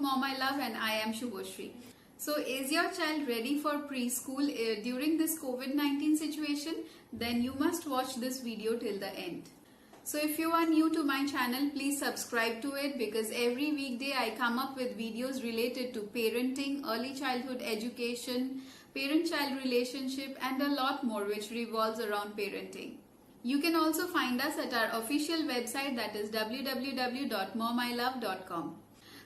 Mom I Love and I am Shubhoshri. So is your child ready for preschool during this COVID-19 situation? Then you must watch this video till the end. So if you are new to my channel, please subscribe to it because every weekday I come up with videos related to parenting, early childhood education, parent-child relationship and a lot more which revolves around parenting. You can also find us at our official website, that is www.momilove.com.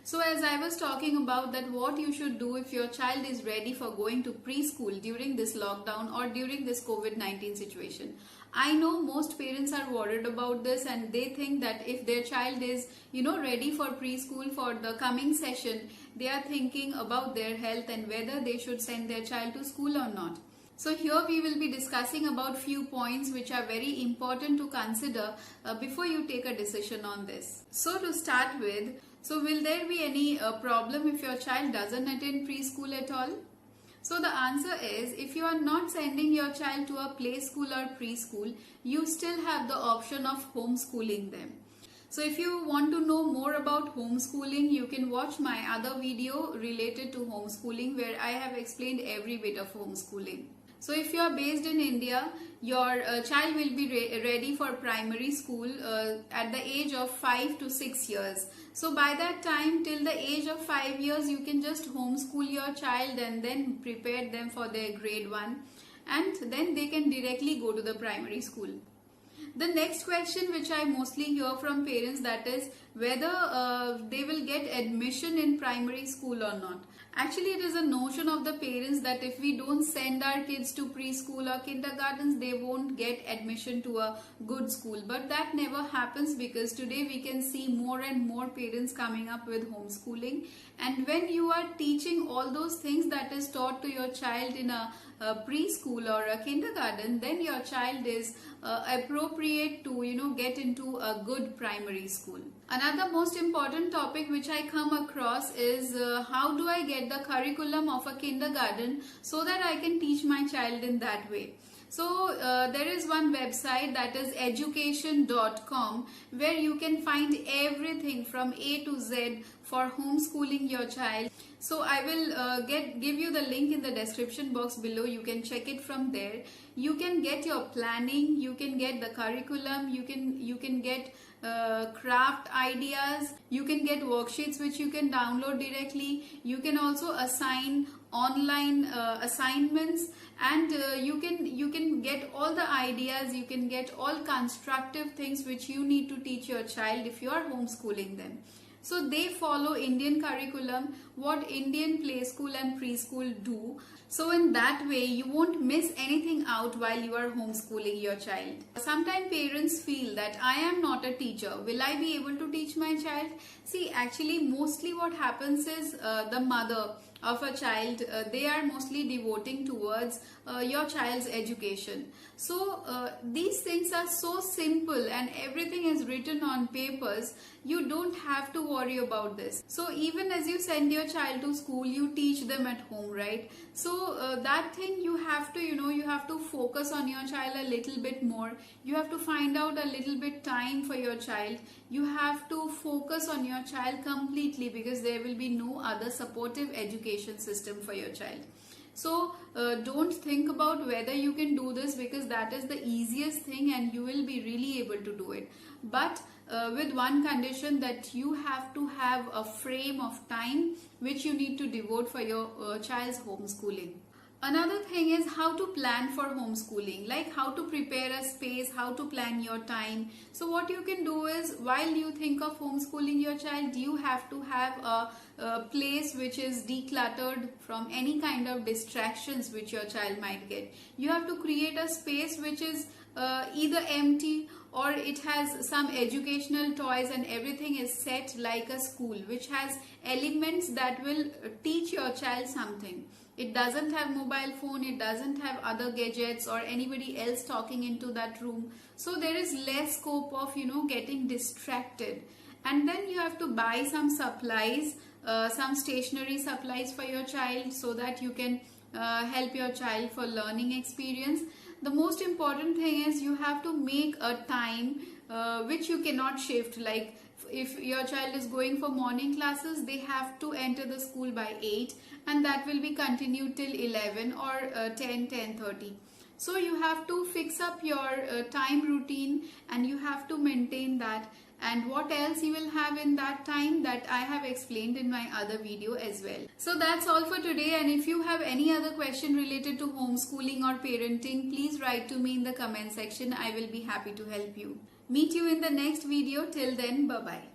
So as I was talking about that what you should do if your child is ready for going to preschool during this lockdown or during this COVID-19 situation. I know most parents are worried about this and they think that if their child is ready for preschool for the coming session, they are thinking about their health and whether they should send their child to school or not. So here we will be discussing about few points which are very important to consider before you take a decision on this. So to start with, so will there be any problem if your child doesn't attend preschool at all? So the answer is, if you are not sending your child to a play school or preschool, you still have the option of homeschooling them. So if you want to know more about homeschooling, you can watch my other video related to homeschooling where I have explained every bit of homeschooling. So if you are based in India, your child will be ready for primary school at the age of 5 to 6 years. So by that time, till the age of 5 years, you can just homeschool your child and then prepare them for their grade 1 and then they can directly go to the primary school. The next question which I mostly hear from parents, that is whether they will get admission in primary school or not. Actually, it is a notion of the parents that if we don't send our kids to preschool or kindergartens, they won't get admission to a good school. But that never happens because today we can see more and more parents coming up with homeschooling. And when you are teaching all those things that is taught to your child in a preschool or a kindergarten, then your child is appropriate to get into a good primary school. Another most important topic which I come across is how do I get the curriculum of a kindergarten so that I can teach my child in that way. So there is one website, that is education.com, where you can find everything from A to Z for homeschooling your child. So I will give you the link in the description box below. You can check it from there. You can get your planning, you can get the curriculum, you can get craft ideas, you can get worksheets which you can download directly. You can also assign online assignments, and you can get all the ideas, you can get all constructive things which you need to teach your child if you are homeschooling them. So they follow Indian curriculum, what Indian play school and preschool do. So in that way, you won't miss anything out while you are homeschooling your child. Sometimes parents feel that I am not a teacher. Will I be able to teach my child? See, actually, mostly what happens is the mother of a child, they are mostly devoting towards your child's education. So these things are so simple and everything is written on papers. You don't have to worry about this. So even as you send your child to school, you teach them at home, right? So that thing you have to, you have to focus on your child a little bit more. You have to find out a little bit time for your child. You have to focus on your child completely because there will be no other supportive education system for your child. So don't think about whether you can do this because that is the easiest thing and you will be really able to do it. But with one condition, that you have to have a frame of time which you need to devote for your child's homeschooling. Another thing is how to plan for homeschooling, like how to prepare a space, how to plan your time. So what you can do is, while you think of homeschooling your child, you have to have a place which is decluttered from any kind of distractions which your child might get. You have to create a space which is either empty or it has some educational toys and everything is set like a school, which has elements that will teach your child something. It doesn't have mobile phone, it doesn't have other gadgets or anybody else talking into that room. So there is less scope of, getting distracted. And then you have to buy some supplies, some stationery supplies for your child so that you can help your child for learning experience. The most important thing is you have to make a time which you cannot shift, like if your child is going for morning classes, they have to enter the school by 8, and that will be continued till 11 or 10:30. So you have to fix up your time routine, and you have to maintain that. And what else you will have in that time, that I have explained in my other video as well. So that's all for today, and if you have any other question related to homeschooling or parenting, please write to me in the comment section. I will be happy to help you. Meet you in the next video. Till then, bye bye.